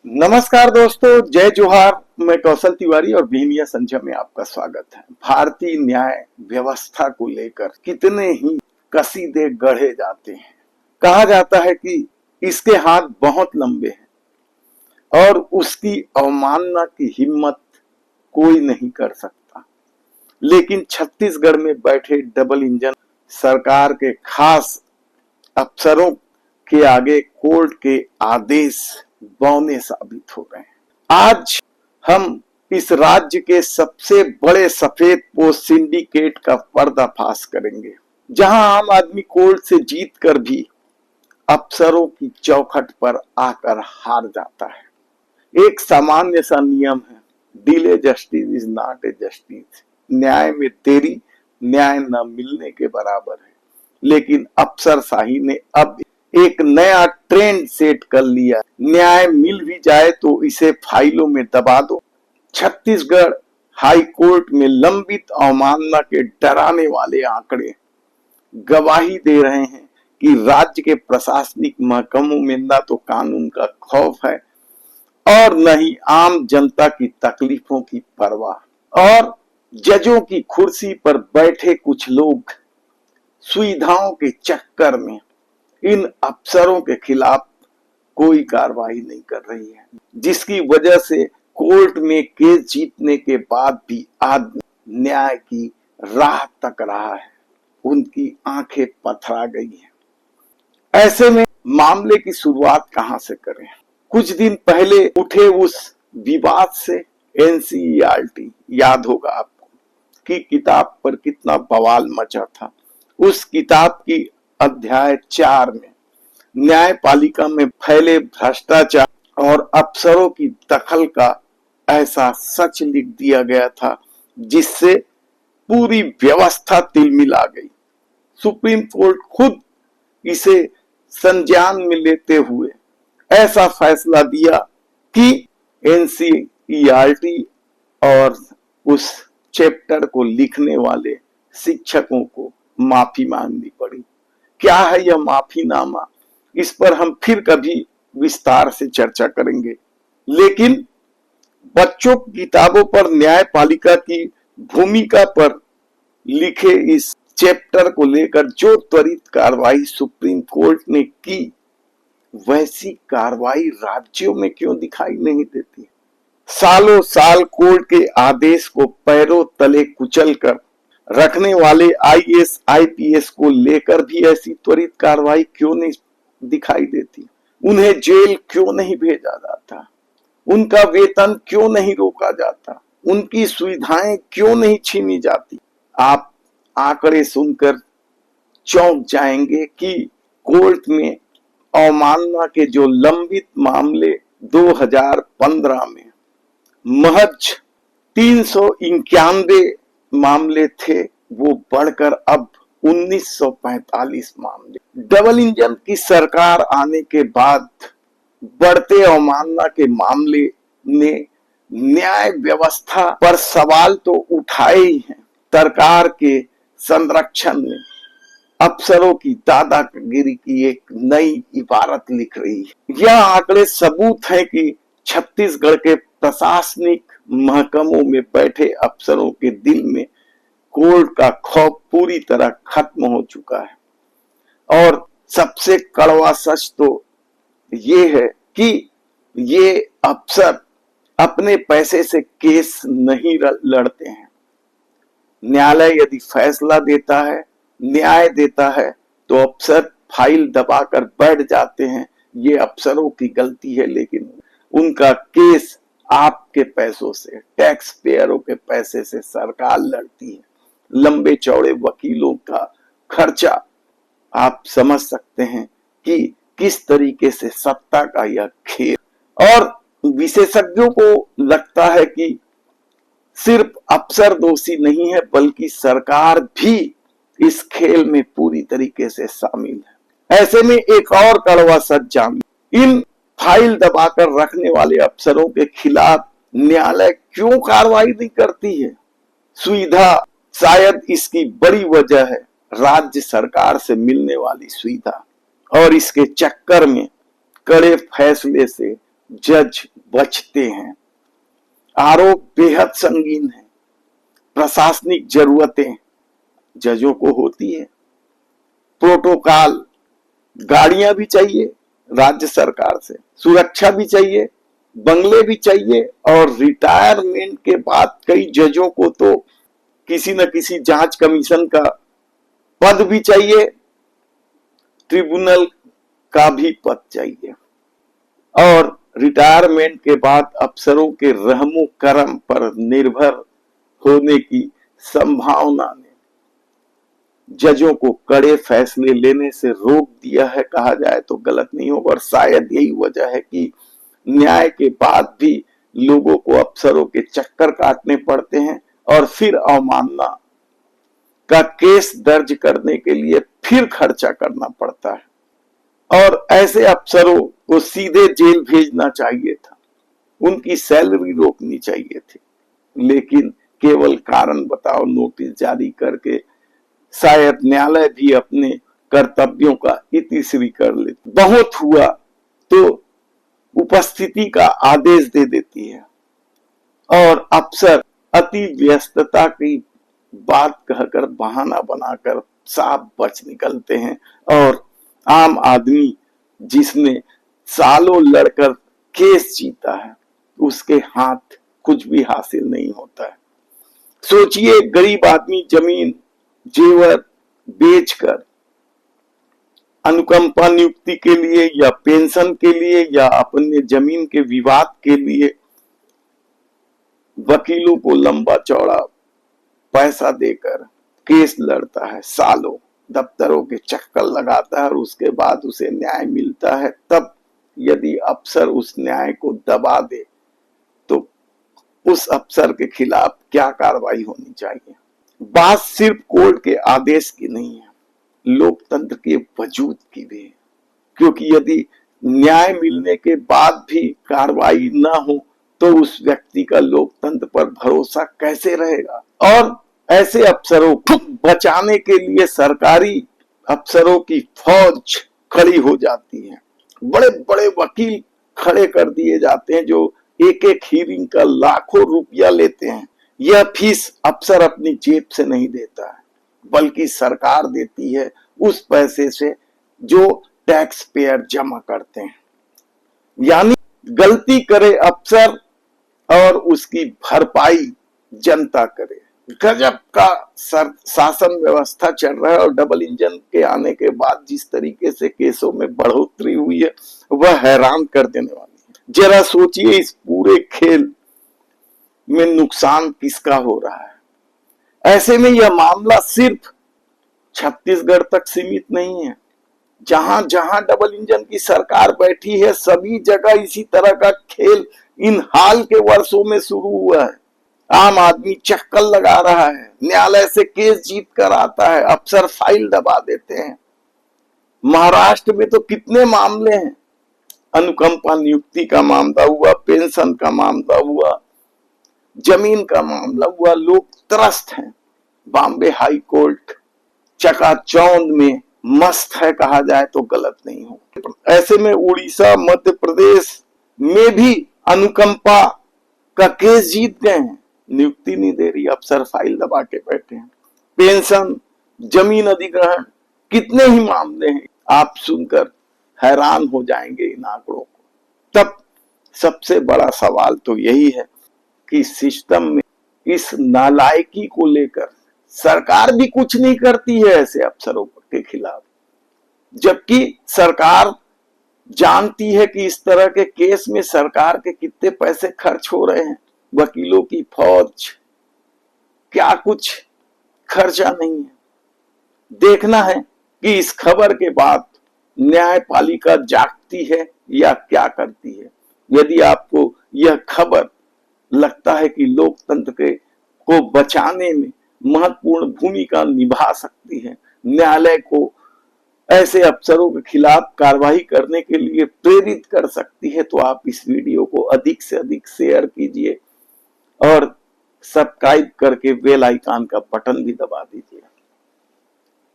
नमस्कार दोस्तों, जय जोहार। मैं कौशल तिवारी और बीनिया संजय में आपका स्वागत है। भारतीय न्याय व्यवस्था को लेकर कितने ही कसीदे गढ़े जाते हैं। कहा जाता है कि इसके हाथ बहुत लंबे हैं और उसकी अवमानना की हिम्मत कोई नहीं कर सकता। लेकिन छत्तीसगढ़ में बैठे डबल इंजन सरकार के खास अफसरों के आगे कोर्ट के आदेश बौने साबित हो गए। आज हम इस राज्य के सबसे बड़े सफेद पोस्ट सिंडिकेट का पर्दाफाश करेंगे, जहां आम आदमी कोर्ट से जीत कर भी अफसरों की चौखट पर आकर हार जाता है। एक सामान्य सा नियम है, delay justice is not a justice. न्याय में देरी न्याय न मिलने के बराबर है। लेकिन अफसरशाही ने अब एक नया ट्रेंड सेट कर लिया। न्याय मिल भी जाए तो इसे फाइलों में दबा दो। छत्तीसगढ़ हाई कोर्ट में लंबित अवमानना के डराने वाले आंकड़े गवाही दे रहे हैं कि राज्य के प्रशासनिक महकमों में न तो कानून का खौफ है और न ही आम जनता की तकलीफों की परवाह। और जजों की कुर्सी पर बैठे कुछ लोग सुविधाओं के चक्कर में इन अफसरों के खिलाफ कोई कार्रवाई नहीं कर रही है, जिसकी वजह से कोर्ट में केस जीतने के बाद भी आदमी न्याय की राह तक रहा है। उनकी आंखें पथरा गई हैं। ऐसे में मामले की शुरुआत कहां से करें? कुछ दिन पहले उठे उस विवाद से एनसीईआरटी याद होगा आपको कि किताब पर कितना बवाल मचा था। उस किताब की अध्याय 4 में न्यायपालिका में फैले भ्रष्टाचार और अफसरों की दखल का ऐसा सच लिख दिया गया था जिससे पूरी व्यवस्था तिलमिला गई। सुप्रीम कोर्ट खुद इसे संज्ञान में लेते हुए ऐसा फैसला दिया कि एनसीईआरटी और उस चैप्टर को लिखने वाले शिक्षकों को माफी मांगनी पड़ी। क्या है यह माफीनामा, इस पर हम फिर कभी विस्तार से चर्चा करेंगे। लेकिन बच्चों की किताबों पर न्यायपालिका की भूमिका पर लिखे इस चैप्टर को लेकर जो त्वरित कार्रवाई सुप्रीम कोर्ट ने की, वैसी कार्रवाई राज्यों में क्यों दिखाई नहीं देती? सालों साल कोर्ट के आदेश को पैरों तले कुचलकर रखने वाले आईएएस आईपीएस को लेकर भी ऐसी त्वरित कार्रवाई क्यों नहीं दिखाई देती? उन्हें जेल क्यों नहीं भेजा जाता? उनका वेतन क्यों नहीं रोका जाता? उनकी सुविधाएं क्यों नहीं छीनी जाती? आप आंकड़े सुनकर चौंक जाएंगे कि कोर्ट में अवमानना के जो लंबित मामले 2015 में महज 391 मामले थे, वो बढ़कर अब 1945 मामले। डबल इंजन की सरकार आने के बाद बढ़ते अवमानना के मामले ने न्याय व्यवस्था पर सवाल तो उठाए ही हैं। सरकार के संरक्षण में अफसरों की दादागिरी की एक नई इबारत लिख रही है। यह आंकड़े सबूत है कि छत्तीसगढ़ के प्रशासनिक महकमों में बैठे अफसरों के दिल में कोर्ट का खौफ पूरी तरह खत्म हो चुका है। और सबसे कड़वा सच तो ये है कि ये अफसर अपने पैसे से केस नहीं लड़ते हैं। न्यायालय यदि फैसला देता है, न्याय देता है, तो अफसर फाइल दबाकर बैठ जाते हैं। ये अफसरों की गलती है, लेकिन उनका केस आपके पैसों से, टैक्स पेयरों के पैसे से सरकार लड़ती है। लंबे चौड़े वकीलों का खर्चा, आप समझ सकते हैं कि किस तरीके से सत्ता का यह खेल। और विशेषज्ञों को लगता है कि सिर्फ अफसर दोषी नहीं है, बल्कि सरकार भी इस खेल में पूरी तरीके से शामिल है। ऐसे में एक और कड़वा सच जान, इन फाइल दबाकर रखने वाले अफसरों के खिलाफ न्यायालय क्यों कार्रवाई नहीं करती है? सुविधा शायद इसकी बड़ी वजह है राज्य सरकार से मिलने वाली सुविधा, और इसके चक्कर में कड़े फैसले से जज बचते हैं। आरोप बेहद संगीन है। प्रशासनिक जरूरतें जजों को होती है। प्रोटोकॉल, गाड़ियां भी चाहिए राज्य सरकार से, सुरक्षा भी चाहिए, बंगले भी चाहिए, और रिटायरमेंट के बाद कई जजों को तो किसी न किसी जांच कमीशन का पद भी चाहिए, ट्रिब्यूनल का भी पद चाहिए। और रिटायरमेंट के बाद अफसरों के रहमो करम पर निर्भर होने की संभावना ने जजों को कड़े फैसले लेने से रोक दिया है, कहा जाए तो गलत नहीं होगा। और शायद यही वजह है कि न्याय के बाद भी लोगों को अफसरों के चक्कर काटने पड़ते हैं और फिर अवमानना का केस दर्ज करने के लिए फिर खर्चा करना पड़ता है। और ऐसे अफसरों को सीधे जेल भेजना चाहिए था, उनकी सैलरी रोकनी चाहिए थी, लेकिन केवल कारण बताओ नोटिस जारी करके शायद न्यायालय भी अपने कर्तव्यों का इतिश्री कर ले। बहुत हुआ तो उपस्थिति का आदेश दे देती है और अफसर अति व्यस्तता की बात कहकर बहाना बनाकर साफ बच निकलते हैं, और आम आदमी जिसने सालों लड़कर केस जीता है उसके हाथ कुछ भी हासिल नहीं होता है। सोचिए, गरीब आदमी जमीन जेवर बेचकर अनुकंपा नियुक्ति के लिए या पेंशन के लिए या अपने जमीन के विवाद के लिए वकीलों को लंबा चौड़ा पैसा देकर केस लड़ता है, सालों दफ्तरों के चक्कर लगाता है, और उसके बाद उसे न्याय मिलता है। तब यदि अफसर उस न्याय को दबा दे तो उस अफसर के खिलाफ क्या कार्रवाई होनी चाहिए। बात सिर्फ कोर्ट के आदेश की नहीं है, लोकतंत्र के वजूद की भी है, क्योंकि यदि न्याय मिलने के बाद भी कार्रवाई ना हो तो उस व्यक्ति का लोकतंत्र पर भरोसा कैसे रहेगा। और ऐसे अफसरों को बचाने के लिए सरकारी अफसरों की फौज खड़ी हो जाती है। बड़े बड़े वकील खड़े कर दिए जाते हैं जो एक एक हियरिंग का लाखों रुपया लेते हैं। यह फीस अफसर अपनी जेब से नहीं देता है, बल्कि सरकार देती है उस पैसे से जो टैक्स पेयर जमा करते हैं। यानी गलती करे अफसर और उसकी भरपाई जनता करे। गजब का शासन व्यवस्था चल रहा है, और डबल इंजन के आने के बाद जिस तरीके से केसों में बढ़ोतरी हुई है वह हैरान कर देने वाली है। जरा सोचिए, इस पूरे खेल में नुकसान किसका हो रहा है। ऐसे में यह मामला सिर्फ छत्तीसगढ़ तक सीमित नहीं है। जहां जहां डबल इंजन की सरकार बैठी है सभी जगह इसी तरह का खेल इन हाल के वर्षों में शुरू हुआ है। आम आदमी चक्कर लगा रहा है, न्यायालय से केस जीत कर आता है, अफसर फाइल दबा देते हैं। महाराष्ट्र में तो कितने मामले हैं, अनुकंपा नियुक्ति का मामला हुआ, पेंशन का मामला हुआ, जमीन का मामला हुआ, लोग त्रस्त हैं। बॉम्बे हाई कोर्ट चकाचौंध में मस्त है, कहा जाए तो गलत नहीं हो। ऐसे में उड़ीसा, मध्य प्रदेश में भी अनुकंपा का केस जीत गए हैं, नियुक्ति नहीं दे रही, अफसर फाइल दबा के बैठे हैं। पेंशन, जमीन अधिग्रहण, कितने ही मामले हैं, आप सुनकर हैरान हो जाएंगे इन आंकड़ों को। तब सबसे बड़ा सवाल तो यही है कि सिस्टम में इस नालायकी को लेकर सरकार भी कुछ नहीं करती है ऐसे अफसरों के खिलाफ, जबकि सरकार जानती है कि इस तरह के केस में सरकार के कितने पैसे खर्च हो रहे हैं। वकीलों की फौज, क्या कुछ खर्चा नहीं है। देखना है कि इस खबर के बाद न्यायपालिका जागती है या क्या करती है। यदि आपको यह खबर लगता है कि लोकतंत्र को बचाने में महत्वपूर्ण भूमिका निभा सकती है, न्यायालय को ऐसे अफसरों के खिलाफ कार्रवाई करने के लिए प्रेरित कर सकती है, तो आप इस वीडियो को अधिक से अधिक शेयर कीजिए और सब्सक्राइब करके बेल आइकन का बटन भी दबा दीजिए।